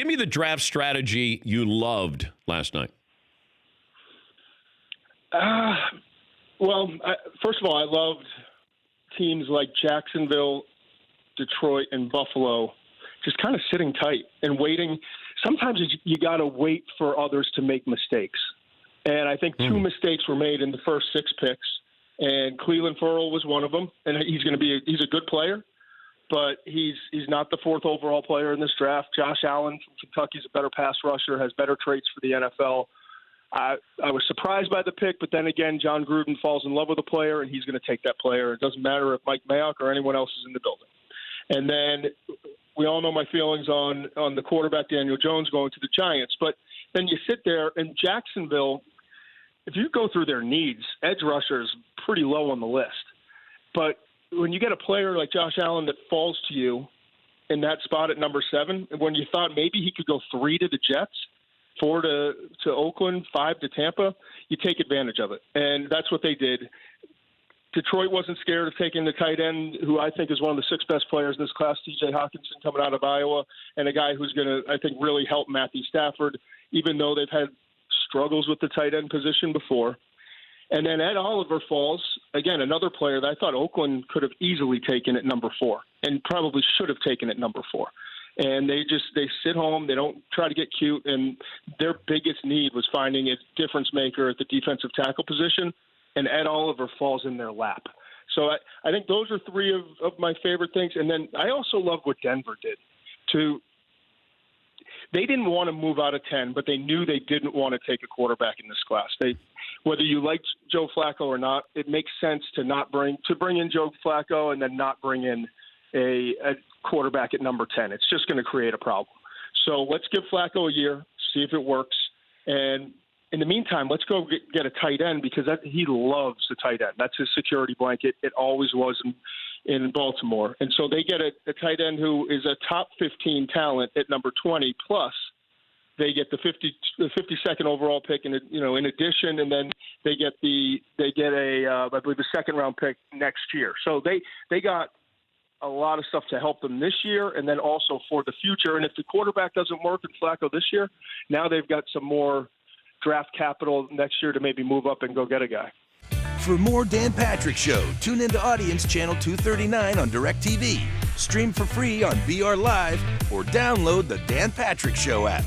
Give me the draft strategy you loved last night. First of all, I loved teams like Jacksonville, Detroit, and Buffalo just kind of sitting tight and waiting. Sometimes you got to wait for others to make mistakes. And I think two mistakes were made in the first 6 picks, and Cleveland Ferrell was one of them. And he's a good player, but he's not the 4th overall player in this draft. Josh Allen from Kentucky is a better pass rusher, has better traits for the NFL. I was surprised by the pick, but then again, John Gruden falls in love with a player, and he's going to take that player. It doesn't matter if Mike Mayock or anyone else is in the building. And then we all know my feelings on the quarterback, Daniel Jones, going to the Giants. But then you sit there, and Jacksonville, if you go through their needs, edge rusher is pretty low on the list. But when you get a player like Josh Allen that falls to you in that spot at number 7, and when you thought maybe he could go 3 to the Jets, 4 to Oakland, 5 to Tampa, you take advantage of it. And that's what they did. Detroit wasn't scared of taking the tight end, who I think is one of the 6 best players in this class, T.J. Hawkinson, coming out of Iowa, and a guy who's going to, I think, really help Matthew Stafford, even though they've had struggles with the tight end position before. And then Ed Oliver falls, again, another player that I thought Oakland could have easily taken at number 4 and probably should have taken at number 4. And they sit home. They don't try to get cute. And their biggest need was finding a difference maker at the defensive tackle position. And Ed Oliver falls in their lap. So I think those are 3 of my favorite things. And then I also love what Denver did. They didn't want to move out of 10, but they knew they didn't want to take a quarterback in this class. Whether you like Joe Flacco or not, it makes sense to bring in Joe Flacco and then not bring in a quarterback at number 10. It's just going to create a problem. So let's give Flacco a year, see if it works. And in the meantime, let's go get a tight end because he loves the tight end. That's his security blanket. It always was in Baltimore. And so they get a tight end who is a top 15 talent at number 20, plus they get the 52nd overall pick in addition, and then they get I believe a 2nd round pick next year. So they got a lot of stuff to help them this year and then also for the future. And if the quarterback doesn't work in Flacco this year, now they've got some more draft capital next year to maybe move up and go get a guy. For more Dan Patrick Show, tune into Audience Channel 239 on DirecTV. Stream for free on BR Live or download the Dan Patrick Show app.